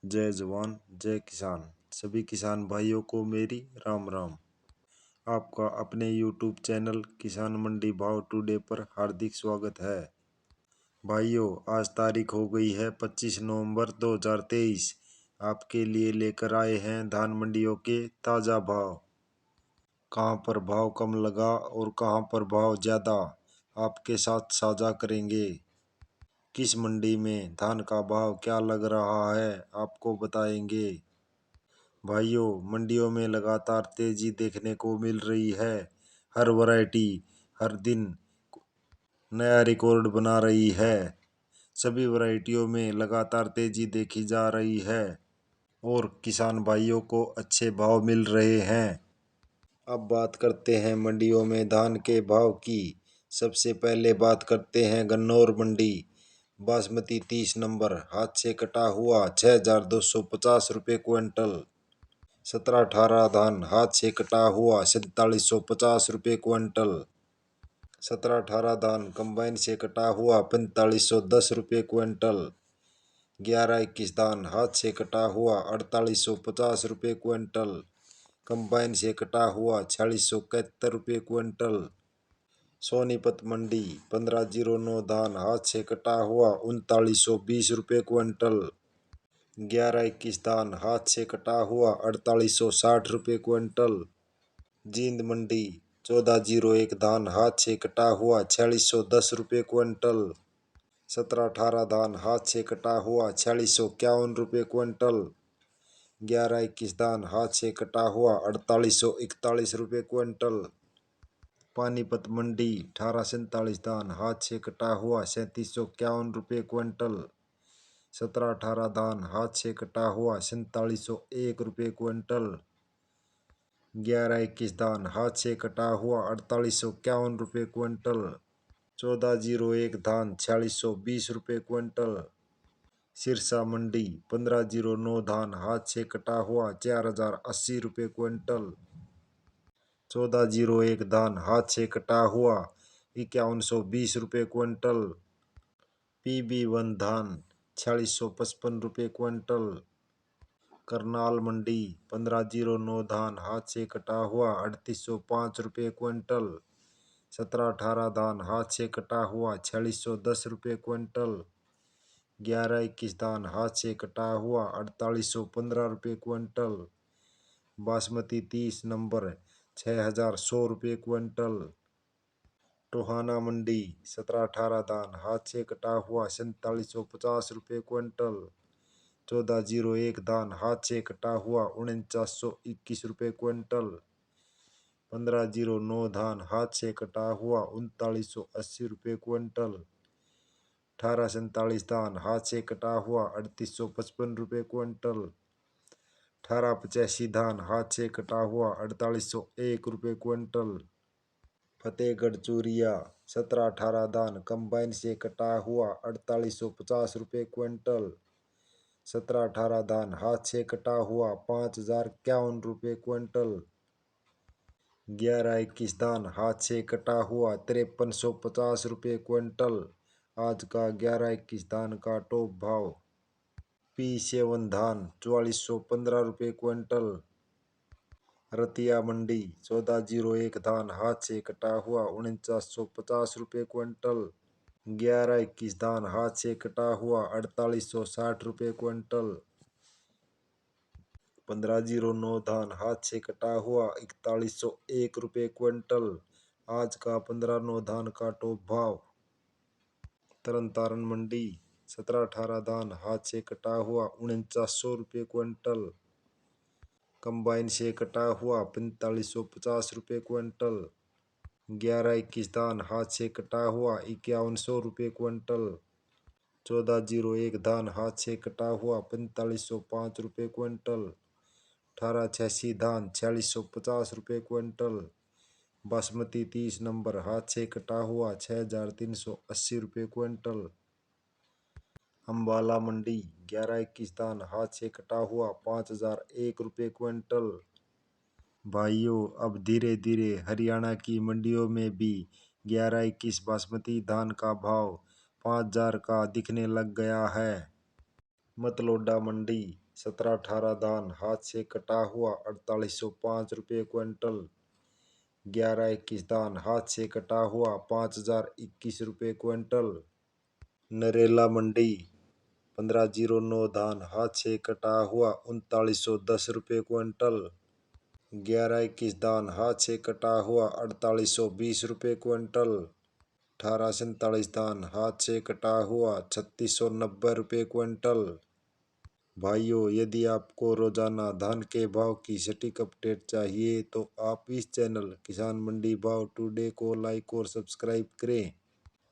जय जवान जय किसान। सभी किसान भाइयों को मेरी राम राम। आपका अपने YouTube चैनल किसान मंडी भाव टुडे पर हार्दिक स्वागत है। भाइयों, आज तारीख हो गई है 25 नवंबर 2023। आपके लिए लेकर आए हैं धान मंडियों के ताज़ा भाव। कहां पर भाव कम लगा और कहां पर भाव ज़्यादा, आपके साथ साझा करेंगे। किस मंडी में धान का भाव क्या लग रहा है, आपको बताएंगे। भाइयों, मंडियों में लगातार तेजी देखने को मिल रही है। हर वैरायटी हर दिन नया रिकॉर्ड बना रही है। सभी वैरायटियों में लगातार तेजी देखी जा रही है और किसान भाइयों को अच्छे भाव मिल रहे हैं। अब बात करते हैं मंडियों में धान के भाव की। सबसे पहले बात करते हैं गन्नौर मंडी। बासमती 30 नंबर हाथ से कटा हुआ 6250 रुपये क्विंटल। 17-18 धान हाथ से कटा हुआ 4750 रुपये क्विंटल। 17-18 धान कंबाइन से कटा हुआ 4510 रुपये क्विंटल। 11-21 धान हाथ से कटा हुआ 4850 रुपये क्विंटल। कंबाइन से कटा हुआ 4671 रुपये क्विंटल। सोनीपत मंडी 1509 धान हाथ से कटा हुआ 3920 रुपये क्विंटल। 11-21 धान हाथ से कटा हुआ 4860 रुपये क्विंटल। जींद मंडी 1401 धान हाथ से कटा हुआ 4610 रुपये क्विंटल। 17-18 धान हाथ से कटा हुआ 4651 रुपये क्विंटल। 11-21 धान हाथ से कटा हुआ 4841 रुपये क्विंटल। पानीपत मंडी 1847 धान हाथ से कटा हुआ 3751 रुपये क्विंटल। 17-18 धान हाथ से कटा हुआ 4701 रुपये क्विंटल। 11-21 धान हाथ से कटा हुआ 4851 रुपये क्विंटल। 1401 धान 4620 रुपये क्विंटल। सिरसा मंडी 1509 धान हाथ से कटा हुआ 4080 रुपये क्विंटल। 1401 धान हाथ से कटा हुआ 5120 रुपये क्विंटल। PB1 धान 4655 रुपये क्विंटल। करनाल मंडी 1509 धान हाथ से कटा हुआ 3805 रुपये क्विंटल। 17-18 धान हाथ से कटा हुआ 4610 रुपये क्विंटल। 11-21 धान हाथ से कटा हुआ 4815 रुपये क्विंटल। बासमती 30 नंबर 6100 रुपये क्विंटल। टोहाना मंडी 17-18 धान हाथ से कटा हुआ 4750 रुपये क्विंटल। 1401 धान हाथ से कटा हुआ 4921 रुपये क्विंटल। 1509 धान हाथ से कटा हुआ 3980 रुपये क्विंटल। 1847 धान हाथ से कटा हुआ 3855 रुपये क्विंटल। 1885 धान हाथ से कटा हुआ 4801 रुपये क्विंटल। फतेहगढ़ चूरिया 17-18 धान कंबाइन से कटा हुआ 4850 रुपये क्विंटल। 17-18 धान हाथ से कटा हुआ 5051 रुपये क्विंटल। 11-21 धान हाथ से कटा हुआ 5350 रुपये क्विंटल। आज का 11-21 धान का टॉप भाव। P7 धान 4415 रुपये क्विंटल। रतिया मंडी 1401 धान हाथ से कटा हुआ 4950 रुपये क्विंटल। 11-21 धान हाथ से कटा हुआ 4860 रुपये क्विंटल। 1509 धान हाथ से कटा हुआ 4101 रुपये क्विंटल। आज का 1509 धान का टॉप भाव। तरन तारण मंडी 17-18 धान हाथ से कटा हुआ 4900 रुपये क्विंटल। कंबाइन से कटा हुआ 4550 रुपये क्विंटल। 11-21 धान हाथ से कटा हुआ 5100 रुपये क्विंटल। 1401 धान हाथ से कटा हुआ 4505 रुपये क्विंटल। 1886 धान 4650 रुपये क्विंटल। बासमती 30 नंबर हाथ से कटा हुआ 6380 रुपये क्विंटल। अम्बाला मंडी 11-21 धान हाथ से कटा हुआ 5001 रुपये क्विंटल। भाइयों, अब धीरे धीरे हरियाणा की मंडियों में भी 11-21 बासमती धान का भाव 5000 का दिखने लग गया है। मतलोडा मंडी 17-18 धान हाथ से कटा हुआ 4805 रुपये क्विंटल। 11-21 धान हाथ से कटा हुआ 5021 रुपये क्विंटल। नरेला मंडी 1509 धान हाथ से कटा हुआ 3910 रुपये क्विंटल। 11-21 धान हाथ से कटा हुआ 4820 रुपये क्विंटल। 1847 धान हाथ से कटा हुआ 3690 रुपये क्विंटल। भाइयों, यदि आपको रोजाना धान के भाव की सटीक अपडेट चाहिए तो आप इस चैनल किसान मंडी भाव टुडे को लाइक और सब्सक्राइब करें।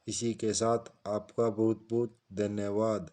इसी के साथ आपका बहुत बहुत धन्यवाद।